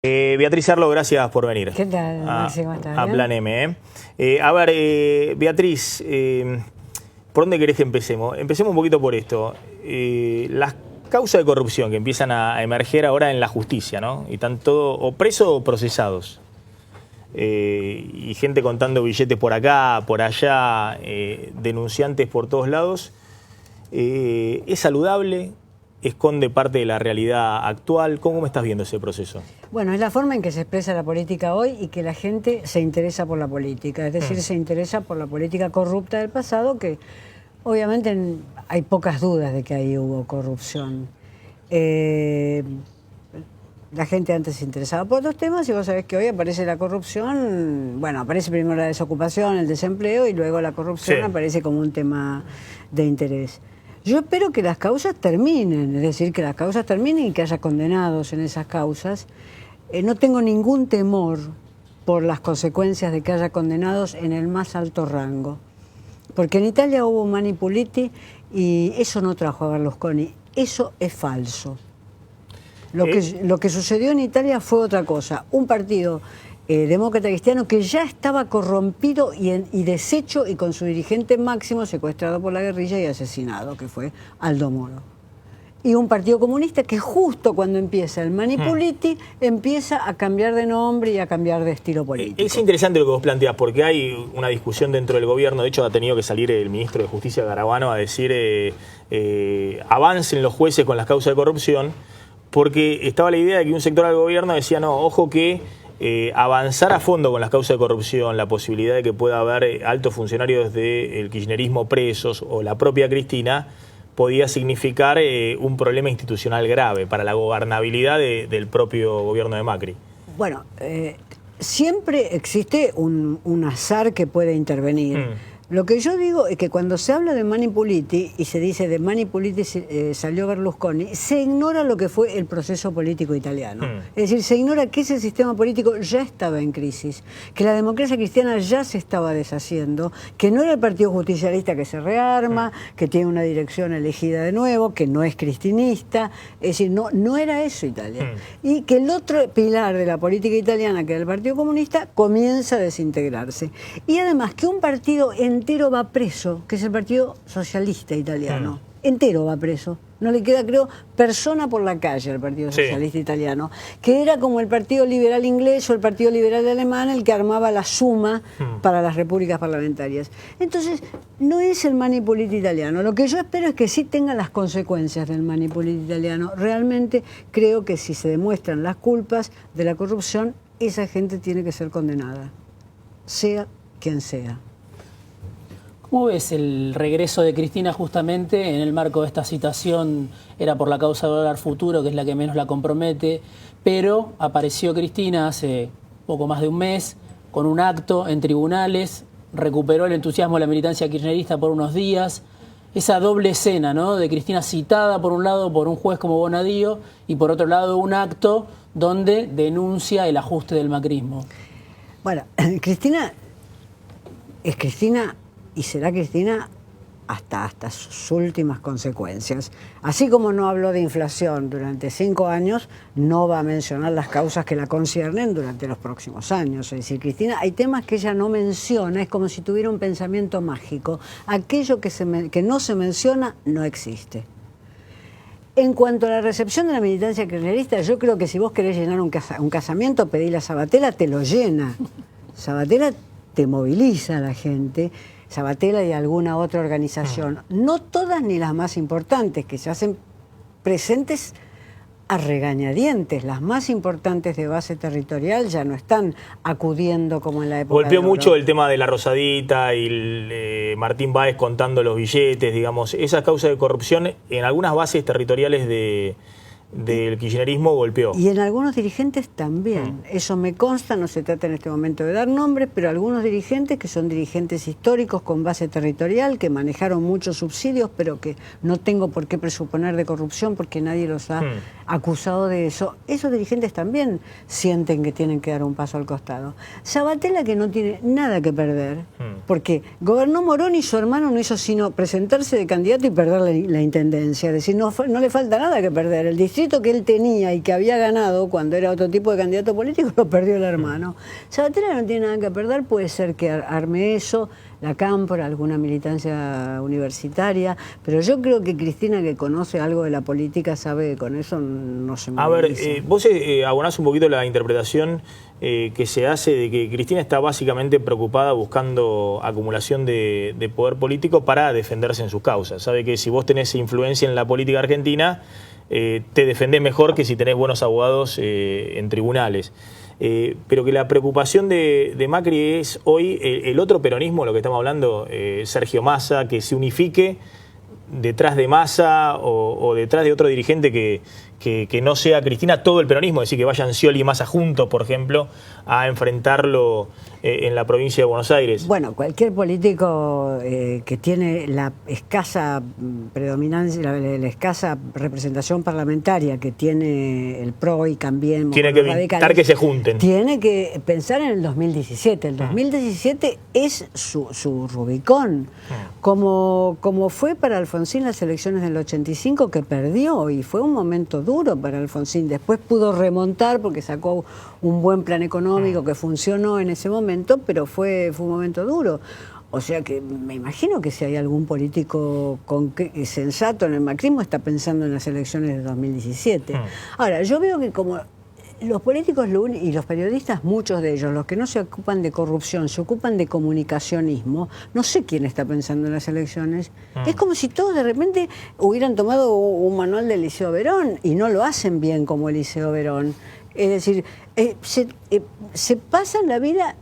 Beatriz Arlo, gracias por venir. ¿Qué tal, Maxi? ¿Cómo estás? A Plan M. A ver, Beatriz, ¿por dónde querés que empecemos? Empecemos un poquito por esto. Las causas de corrupción que empiezan a emerger ahora en la justicia, ¿no? Y están todos o presos o procesados. Y gente contando billetes por acá, por allá, denunciantes por todos lados. ¿Es saludable? ¿Esconde parte de la realidad actual? ¿Cómo me estás viendo ese proceso? Bueno, es la forma en que se expresa la política hoy y que la gente se interesa por la política. Es decir, se interesa por la política corrupta del pasado, que obviamente hay pocas dudas de que ahí hubo corrupción. La gente antes se interesaba por otros temas y vos sabés que hoy aparece la corrupción. Bueno, aparece primero la desocupación, el desempleo y luego la corrupción aparece como un tema de interés. Yo espero que las causas terminen, es decir, que las causas terminen y que haya condenados en esas causas. No tengo ningún temor por las consecuencias de que haya condenados en el más alto rango. Porque en Italia hubo Mani Puliti y eso no trajo a Berlusconi. Eso es falso. Lo que sucedió en Italia fue otra cosa. Un partido demócrata cristiano que ya estaba corrompido y deshecho y con su dirigente máximo secuestrado por la guerrilla y asesinado, que fue Aldo Moro. Y un partido comunista que justo cuando empieza el Mani Puliti empieza a cambiar de nombre y a cambiar de estilo político. Es interesante lo que vos planteás, porque hay una discusión dentro del gobierno. De hecho, ha tenido que salir el ministro de Justicia, Garabano, a decir avancen los jueces con las causas de corrupción, porque estaba la idea de que un sector del gobierno decía, no, ojo que avanzar a fondo con las causas de corrupción, la posibilidad de que pueda haber altos funcionarios del kirchnerismo presos o la propia Cristina, podía significar un problema institucional grave para la gobernabilidad del propio gobierno de Macri. Bueno, siempre existe un azar que puede intervenir. Lo que yo digo es que cuando se habla de Mani Puliti y se dice de Mani Puliti salió Berlusconi, se ignora lo que fue el proceso político italiano. Es decir, se ignora que ese sistema político ya estaba en crisis, que la democracia cristiana ya se estaba deshaciendo, que no era el Partido Justicialista que se rearma, que tiene una dirección elegida de nuevo, que no es cristinista. Es decir, no era eso Italia. Y que el otro pilar de la política italiana, que era el Partido Comunista, comienza a desintegrarse. Y además que un partido entero va preso, que es el Partido Socialista Italiano. Entero va preso. No le queda, creo, persona por la calle al Partido Socialista Italiano, que era como el Partido Liberal inglés o el Partido Liberal alemán el que armaba la suma para las repúblicas parlamentarias. Entonces, no es el Mani Puliti italiano. Lo que yo espero es que sí tenga las consecuencias del Mani Puliti italiano. Realmente creo que si se demuestran las culpas de la corrupción, esa gente tiene que ser condenada, sea quien sea. ¿Cómo ves el regreso de Cristina justamente en el marco de esta citación? Era por la causa del dólar futuro, que es la que menos la compromete, pero apareció Cristina hace poco más de un mes con un acto en tribunales, recuperó el entusiasmo de la militancia kirchnerista por unos días. Esa doble escena, ¿no?, de Cristina citada por un lado por un juez como Bonadío y por otro lado un acto donde denuncia el ajuste del macrismo. Bueno, Cristina es Cristina y será Cristina hasta sus últimas consecuencias. Así como no habló de inflación durante 5 años, no va a mencionar las causas que la conciernen durante los próximos años. Es decir, Cristina, hay temas que ella no menciona, es como si tuviera un pensamiento mágico. Aquello que no se menciona no existe. En cuanto a la recepción de la militancia kirchnerista, yo creo que si vos querés llenar un casamiento, pedile a Sabatella, te lo llena. Sabatella te moviliza a la gente, Sabatella y alguna otra organización, no todas ni las más importantes, que se hacen presentes a regañadientes. Las más importantes de base territorial ya no están acudiendo como en la época. Golpeó mucho el tema de la Rosadita y Martín Báez contando los billetes, digamos. Esas causas de corrupción en algunas bases territoriales del kirchnerismo golpeó. Y en algunos dirigentes también. Eso me consta, no se trata en este momento de dar nombres, pero algunos dirigentes que son dirigentes históricos con base territorial, que manejaron muchos subsidios, pero que no tengo por qué presuponer de corrupción porque nadie los ha acusado de eso. Esos dirigentes también sienten que tienen que dar un paso al costado. Sabatella, que no tiene nada que perder, porque gobernó Morón y su hermano no hizo sino presentarse de candidato y perder la intendencia. Es decir, no le falta nada que perder. El distrito distrito que él tenía y que había ganado cuando era otro tipo de candidato político, lo perdió el hermano. Sabatella no tiene nada que perder, puede ser que arme eso, la Cámpora, alguna militancia universitaria, pero yo creo que Cristina, que conoce algo de la política, sabe que con eso no se me A ver, vos abonás un poquito la interpretación que se hace de que Cristina está básicamente preocupada buscando acumulación de poder político para defenderse en sus causas. Sabe que si vos tenés influencia en la política argentina, te defendés mejor que si tenés buenos abogados en tribunales. Pero que la preocupación de Macri es hoy el otro peronismo, lo que estamos hablando, Sergio Massa, que se unifique detrás de Massa o detrás de otro dirigente que no sea Cristina, todo el peronismo, es decir, que vayan Scioli y Massa juntos, por ejemplo, a enfrentarlo en la provincia de Buenos Aires. Bueno, cualquier político que tiene la escasa predominancia, la escasa representación parlamentaria que tiene el PRO y también tiene que evitar que se junten. Tiene que pensar en el 2017. El 2017 es su Rubicón. Como fue para Alfonsín las elecciones del 85, que perdió, y fue un momento duro para Alfonsín. Después pudo remontar porque sacó un buen plan económico que funcionó en ese momento, pero fue un momento duro. O sea que me imagino que si hay algún político sensato en el macrismo está pensando en las elecciones de 2017. Ahora, yo veo que como los políticos y los periodistas, muchos de ellos, los que no se ocupan de corrupción, se ocupan de comunicacionismo, no sé quién está pensando en las elecciones. Es como si todos de repente hubieran tomado un manual de Eliseo Verón y no lo hacen bien como Eliseo Verón. Es decir, se pasan la vida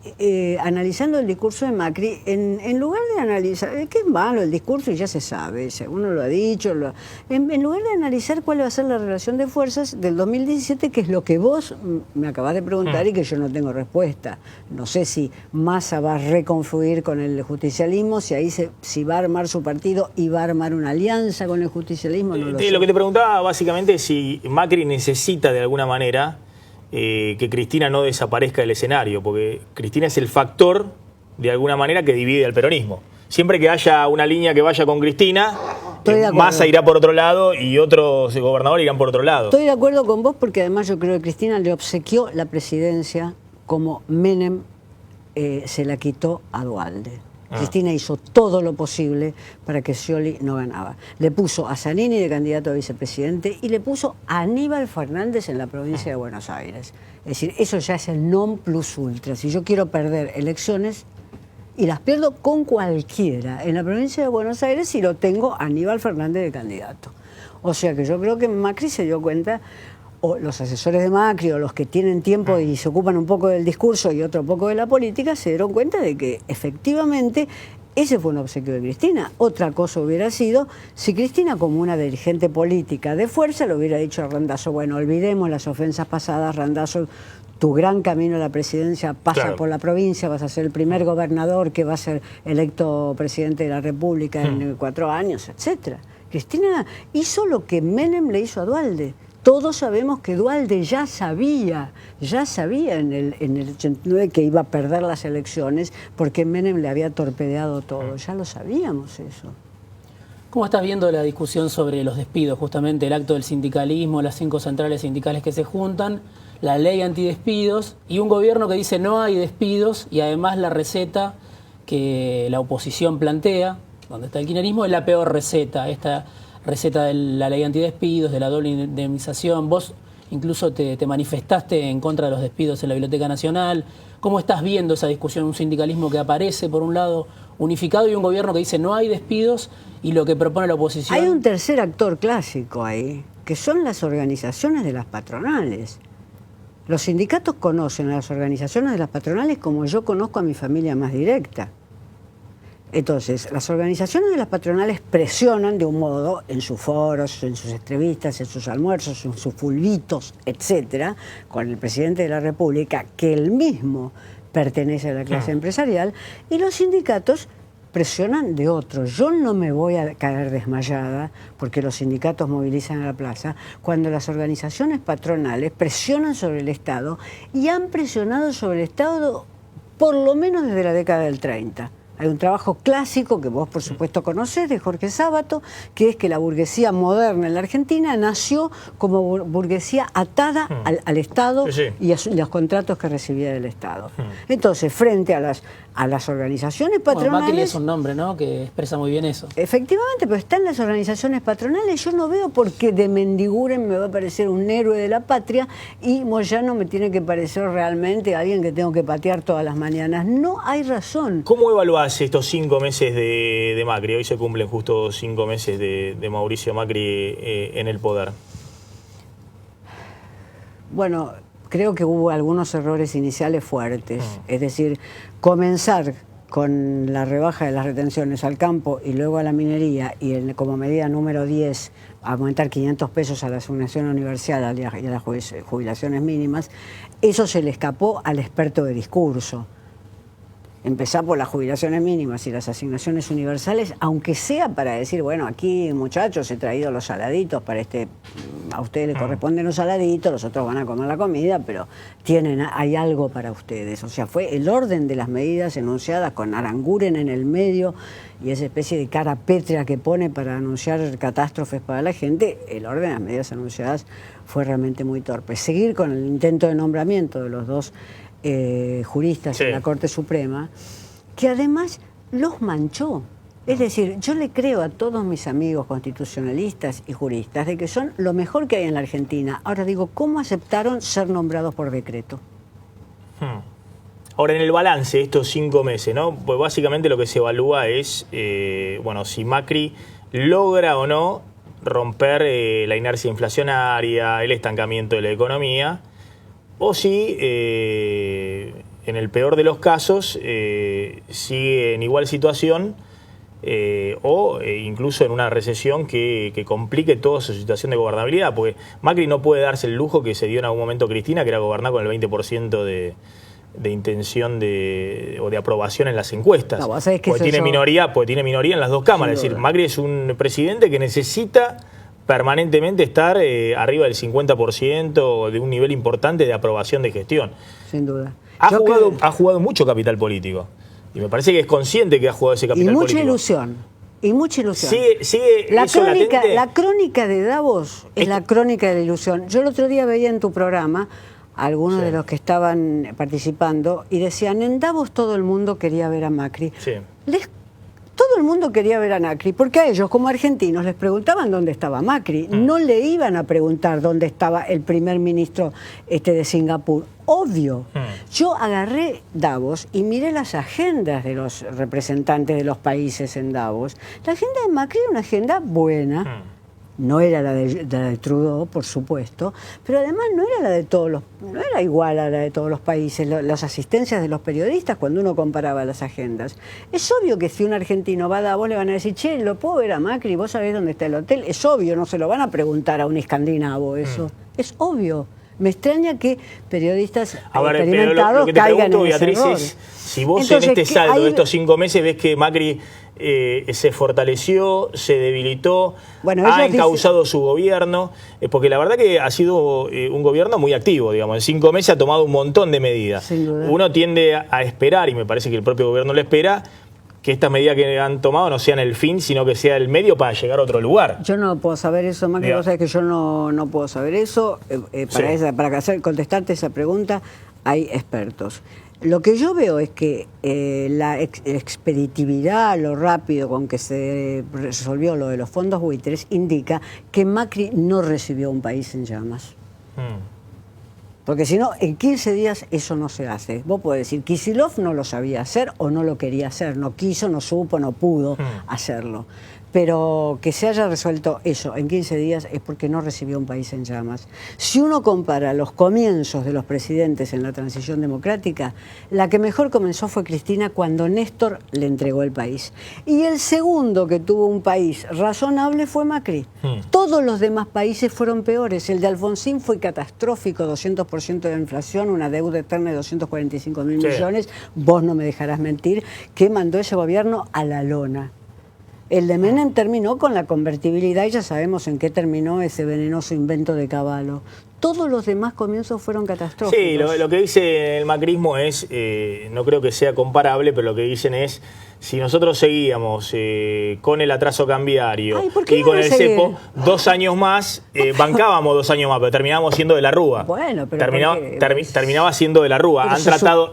analizando el discurso de Macri en lugar de analizar, que es malo el discurso y ya se sabe, uno lo ha dicho, en lugar de analizar cuál va a ser la relación de fuerzas del 2017, que es lo que vos me acabás de preguntar y que yo no tengo respuesta. No sé si Massa va a reconfluir con el justicialismo, si va a armar su partido y va a armar una alianza con el justicialismo, no lo sé. Lo que te preguntaba básicamente es si Macri necesita de alguna manera que Cristina no desaparezca del escenario, porque Cristina es el factor, de alguna manera, que divide al peronismo. Siempre que haya una línea que vaya con Cristina, Massa irá por otro lado y otros gobernadores irán por otro lado. Estoy de acuerdo con vos porque además yo creo que Cristina le obsequió la presidencia como Menem se la quitó a Duhalde. Cristina hizo todo lo posible para que Scioli no ganaba. Le puso a Zanini de candidato a vicepresidente y le puso a Aníbal Fernández en la provincia de Buenos Aires. Es decir, eso ya es el non plus ultra. Si yo quiero perder elecciones, y las pierdo con cualquiera en la provincia de Buenos Aires, si lo tengo a Aníbal Fernández de candidato. O sea que yo creo que Macri se dio cuenta, o los asesores de Macri o los que tienen tiempo y se ocupan un poco del discurso y otro poco de la política, se dieron cuenta de que efectivamente ese fue un obsequio de Cristina. Otra cosa hubiera sido si Cristina, como una dirigente política de fuerza, le hubiera dicho a Randazzo, bueno, olvidemos las ofensas pasadas, Randazzo, tu gran camino a la presidencia pasa por la provincia, vas a ser el primer gobernador que va a ser electo presidente de la República en 4 años, etcétera. Cristina hizo lo que Menem le hizo a Duhalde. Todos sabemos que Duhalde ya sabía en el 89 que iba a perder las elecciones porque Menem le había torpedeado todo. Ya lo sabíamos eso. ¿Cómo estás viendo la discusión sobre los despidos? Justamente el acto del sindicalismo, las 5 centrales sindicales que se juntan, la ley antidespidos y un gobierno que dice no hay despidos y además la receta que la oposición plantea, donde está el kirchnerismo, es la peor receta, esta receta de la ley antidespidos, de la doble indemnización. Vos incluso te manifestaste en contra de los despidos en la Biblioteca Nacional. ¿Cómo estás viendo esa discusión? Un sindicalismo que aparece, por un lado, unificado y un gobierno que dice no hay despidos y lo que propone la oposición. Hay un tercer actor clásico ahí, que son las organizaciones de las patronales. Los sindicatos conocen a las organizaciones de las patronales como yo conozco a mi familia más directa. Entonces, las organizaciones de las patronales presionan de un modo en sus foros, en sus entrevistas, en sus almuerzos, en sus fulbitos, etcétera, con el presidente de la República, que él mismo pertenece a la clase empresarial, y los sindicatos presionan de otros. Yo no me voy a caer desmayada porque los sindicatos movilizan a la plaza cuando las organizaciones patronales presionan sobre el Estado y han presionado sobre el Estado por lo menos desde la década del 30. Hay un trabajo clásico que vos por supuesto conocés de Jorge Sábato, que es que la burguesía moderna en la Argentina nació como burguesía atada al Estado y a los contratos que recibía del Estado. Entonces, frente a las organizaciones patronales... Bueno, Macri es un nombre, ¿no?, que expresa muy bien eso. Efectivamente, pero están las organizaciones patronales. Yo no veo por qué de Mendiguren me va a parecer un héroe de la patria y Moyano me tiene que parecer realmente alguien que tengo que patear todas las mañanas. No hay razón. ¿Cómo evaluás estos 5 meses de Macri? Hoy se cumplen justo 5 meses de Mauricio Macri en el poder. Bueno, creo que hubo algunos errores iniciales fuertes. Es decir, comenzar con la rebaja de las retenciones al campo y luego a la minería y como medida número 10 aumentar 500 pesos a la asignación universal y a las jubilaciones mínimas, eso se le escapó al experto de discurso. Empezar por las jubilaciones mínimas y las asignaciones universales, aunque sea para decir, bueno, aquí muchachos he traído los saladitos para a ustedes les corresponden los saladitos, los otros van a comer la comida, pero hay algo para ustedes. O sea, fue el orden de las medidas enunciadas con Aranguren en el medio y esa especie de cara pétrea que pone para anunciar catástrofes para la gente. El orden de las medidas anunciadas fue realmente muy torpe. Seguir con el intento de nombramiento de los dos juristas en la Corte Suprema, que además los manchó. Es decir, yo le creo a todos mis amigos constitucionalistas y juristas de que son lo mejor que hay en la Argentina. Ahora digo, ¿cómo aceptaron ser nombrados por decreto? Ahora, en el balance de estos 5 meses, ¿no? Pues básicamente lo que se evalúa es, bueno, si Macri logra o no romper la inercia inflacionaria, el estancamiento de la economía, o si, en el peor de los casos, sigue en igual situación o incluso en una recesión que complique toda su situación de gobernabilidad, porque Macri no puede darse el lujo que se dio en algún momento Cristina, que era gobernar con el 20% de intención o de aprobación en las encuestas. No, porque tiene minoría en las dos cámaras. Es decir, Macri es un presidente que necesita permanentemente estar arriba del 50% de un nivel importante de aprobación de gestión. Sin duda. Ha jugado mucho capital político. Y me parece que es consciente que ha jugado ese capital político. Y mucha ilusión. Sigue la crónica de Davos es la crónica de la ilusión. Yo el otro día veía en tu programa algunos de los que estaban participando y decían, en Davos todo el mundo quería ver a Macri. Todo el mundo quería ver a Macri, porque a ellos, como argentinos, les preguntaban dónde estaba Macri. No le iban a preguntar dónde estaba el primer ministro de Singapur. Obvio. Yo agarré Davos y miré las agendas de los representantes de los países en Davos. La agenda de Macri era una agenda buena. No era la de Trudeau, por supuesto, pero además no era igual a la de todos los países. Las asistencias de los periodistas cuando uno comparaba las agendas. Es obvio que si un argentino va a Davos le van a decir, che, ¿lo puedo ver a Macri? ¿Vos sabés dónde está el hotel? Es obvio, no se lo van a preguntar a un escandinavo eso. Es obvio. Me extraña que periodistas experimentados lo que te caigan pregunto, en ese Beatriz, error. es si vos en este saldo de estos 5 meses ves que Macri se fortaleció, se debilitó, ha encauzado su gobierno, porque la verdad que ha sido un gobierno muy activo, digamos. En 5 meses ha tomado un montón de medidas. Uno tiende a esperar, y me parece que el propio gobierno lo espera, que estas medidas que han tomado no sean el fin, sino que sea el medio para llegar a otro lugar. Yo no puedo saber eso, Macri, vos sabés que yo no puedo saber eso. Para contestarte esa pregunta hay expertos. Lo que yo veo es que la expeditividad, lo rápido con que se resolvió lo de los fondos buitres, indica que Macri no recibió un país en llamas. Porque si no, en 15 días eso no se hace. Vos podés decir, Kicillof no lo sabía hacer o no lo quería hacer, no quiso, no supo, no pudo hacerlo. Pero que se haya resuelto eso en 15 días es porque no recibió un país en llamas. Si uno compara los comienzos de los presidentes en la transición democrática, la que mejor comenzó fue Cristina cuando Néstor le entregó el país. Y el segundo que tuvo un país razonable fue Macri. Todos los demás países fueron peores. El de Alfonsín fue catastrófico, 200% de inflación, una deuda eterna de 245.000 millones. Vos no me dejarás mentir, que mandó ese gobierno a la lona. El de Menem terminó con la convertibilidad y ya sabemos en qué terminó ese venenoso invento de Cavallo. todos los demás comienzos fueron catastróficos. Sí, lo que dice el macrismo es, no creo que sea comparable, pero lo que dicen es, si nosotros seguíamos con el atraso cambiario y con el cepo 2 años más, bancábamos 2 años más, pero terminábamos siendo de la Rúa. Bueno, pero terminaba siendo de la Rúa.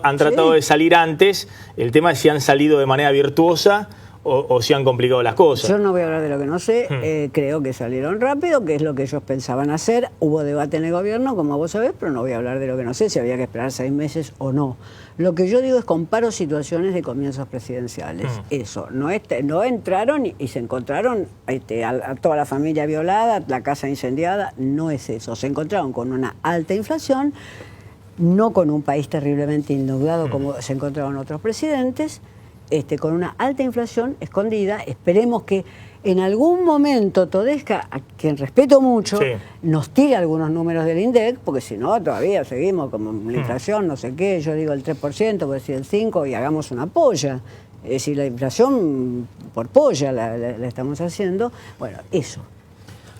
Han tratado de salir antes, el tema es si han salido de manera virtuosa o si han complicado las cosas. Yo no voy a hablar de lo que no sé, creo que salieron rápido, que es lo que ellos pensaban hacer. Hubo debate en el gobierno, como vos sabés, pero no voy a hablar de lo que no sé, si había que esperar 6 meses o no. Lo que yo digo es comparo situaciones de comienzos presidenciales. Eso, no entraron y se encontraron a toda la familia violada, la casa incendiada, no es eso. Se encontraron con una alta inflación, no con un país terriblemente endeudado como se encontraban otros presidentes, con una alta inflación escondida. Esperemos que en algún momento Todesca, a quien respeto mucho, nos tire algunos números del INDEC, porque si no, todavía seguimos como la inflación, no sé qué, yo digo el 3%, puedo decir el 5%, y hagamos una polla. Es decir, la inflación por polla la estamos haciendo. Bueno, eso.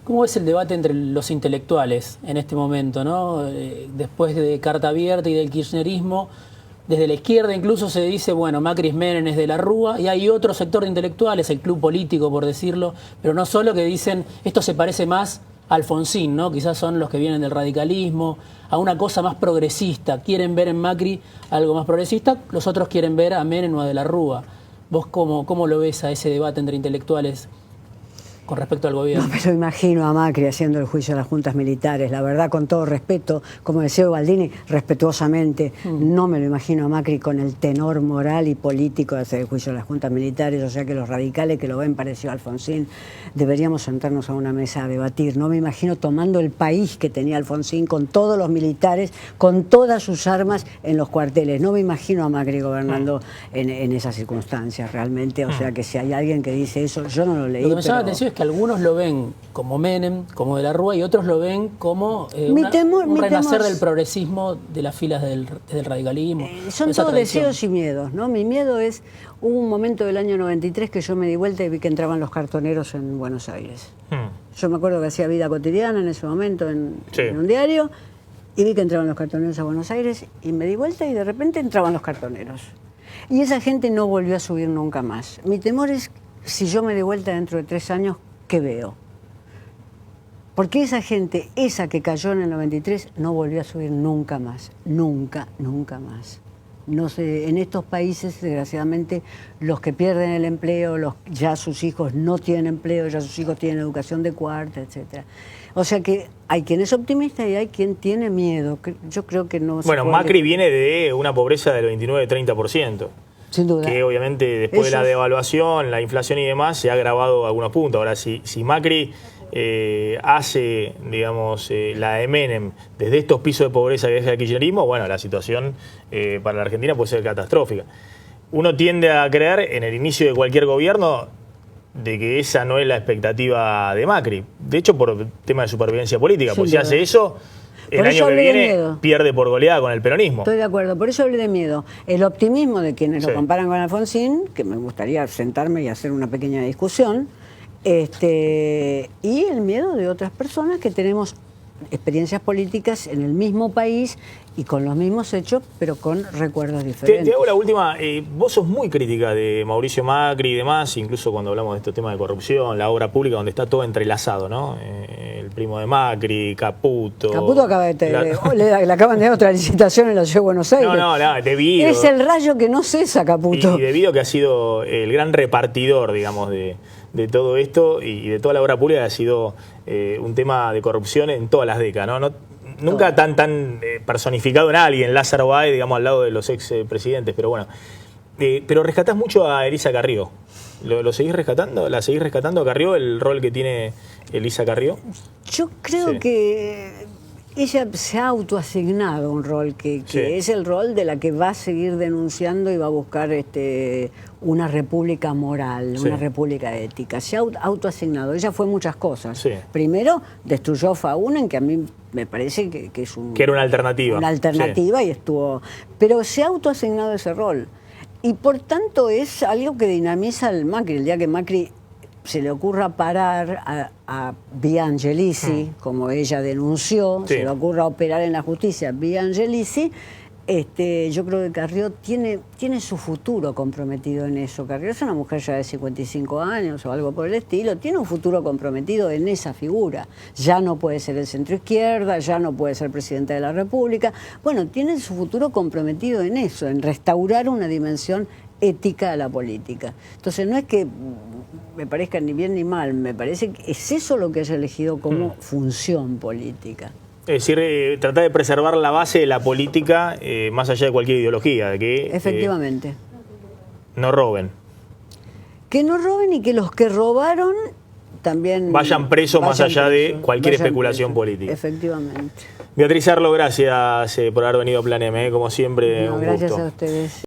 ¿Cómo es el debate entre los intelectuales en este momento, ¿no? Después de Carta Abierta y del kirchnerismo, desde la izquierda incluso se dice, bueno, Macri es Menem, es de la Rúa, y hay otro sector de intelectuales, el club político, por decirlo, pero no solo, que dicen, esto se parece más a Alfonsín, ¿no? Quizás son los que vienen del radicalismo, a una cosa más progresista. Quieren ver en Macri algo más progresista, los otros quieren ver a Menem o a de la Rúa. ¿Vos cómo lo ves a ese debate entre intelectuales con respecto al gobierno? No me lo imagino a Macri haciendo el juicio a las juntas militares. La verdad, con todo respeto, como decía Baldini, respetuosamente, no me lo imagino a Macri con el tenor moral y político de hacer el juicio a las juntas militares. O sea que los radicales que lo ven parecido a Alfonsín, deberíamos sentarnos a una mesa a debatir. No me imagino tomando el país que tenía Alfonsín, con todos los militares, con todas sus armas en los cuarteles. No me imagino a Macri gobernando en esas circunstancias realmente. O sea que si hay alguien que dice eso, yo no lo leí. Lo que me llama la atención es que algunos lo ven como Menem, como de la Rúa, y otros lo ven como un renacer del progresismo de las filas del radicalismo. Son todos deseos y miedos, ¿no? Mi miedo es, hubo un momento del año 93 que yo me di vuelta y vi que entraban los cartoneros en Buenos Aires. Yo me acuerdo que hacía Vida Cotidiana en ese momento en un diario, y vi que entraban los cartoneros a Buenos Aires, y me di vuelta y de repente entraban los cartoneros. Y esa gente no volvió a subir nunca más. Mi temor es, si yo me di vuelta dentro de 3 años, ¿qué veo? Porque esa gente, esa que cayó en el 93, no volvió a subir nunca más. Nunca, nunca más. No sé, en estos países, desgraciadamente, los que pierden el empleo, ya sus hijos no tienen empleo, ya sus hijos tienen educación de cuarta, etc. O sea que hay quien es optimista y hay quien tiene miedo. Yo creo que no se puede... Macri viene de una pobreza del 29-30%. Sin duda. Que obviamente después de la devaluación, la inflación y demás, se ha agravado algunos puntos. Ahora, si Macri hace, digamos, la de Menem desde estos pisos de pobreza que deja el kirchnerismo, bueno, la situación para la Argentina puede ser catastrófica. Uno tiende a creer en el inicio de cualquier gobierno de que esa no es la expectativa de Macri. De hecho, por tema de supervivencia política, porque si hace eso... El año que viene pierde por goleada con el peronismo. Estoy de acuerdo, por eso hablé de miedo. El optimismo de quienes lo comparan con Alfonsín, que me gustaría sentarme y hacer una pequeña discusión, y el miedo de otras personas que tenemos experiencias políticas en el mismo país y con los mismos hechos, pero con recuerdos diferentes. Te hago la última. Vos sos muy crítica de Mauricio Macri y demás, incluso cuando hablamos de estos temas de corrupción, la obra pública, donde está todo entrelazado, ¿no? El primo de Macri, Caputo. Caputo acaba le acaban de dar otra licitación en la Ciudad de Buenos Aires. No, debido. Es el rayo que no cesa, Caputo. Y debido a que ha sido el gran repartidor, digamos, de todo esto y de toda la obra pública, ha sido un tema de corrupción en todas las décadas, ¿no? Nunca tan personificado en alguien, Lázaro Báez, digamos, al lado de los expresidentes, pero bueno. Pero rescatás mucho a Elisa Carrió. ¿Lo seguís rescatando? ¿La seguís rescatando a Carrió, el rol que tiene Elisa Carrió? Yo creo que ella se ha autoasignado un rol que es el rol de la que va a seguir denunciando y va a buscar una república moral, una república ética. Se ha autoasignado. Ella fue muchas cosas. Primero, destruyó Faunen, que a mí me parece que es que era una alternativa. Una alternativa y estuvo... Pero se ha autoasignado ese rol. Y por tanto es algo que dinamiza al Macri. El día que Macri se le ocurra parar a Via Angelisi, como ella denunció, Sí. se le ocurra operar en la justicia Via Angelisi, yo creo que Carrió tiene su futuro comprometido en eso. Carrió es una mujer ya de 55 años o algo por el estilo, tiene un futuro comprometido en esa figura. Ya no puede ser el centro izquierda, ya no puede ser presidenta de la República. Bueno, tiene su futuro comprometido en eso, en restaurar una dimensión ética a la política. Entonces no es que me parezca ni bien ni mal, me parece que es eso lo que haya elegido como función política. Es decir, tratar de preservar la base de la política más allá de cualquier ideología, de que Efectivamente. no roben. Que no roben y que los que robaron también Vayan presos más allá de cualquier vayan especulación presos. política. Efectivamente. Beatriz Arlo, gracias por haber venido a Plan M, como siempre, No, un gracias gusto. a ustedes.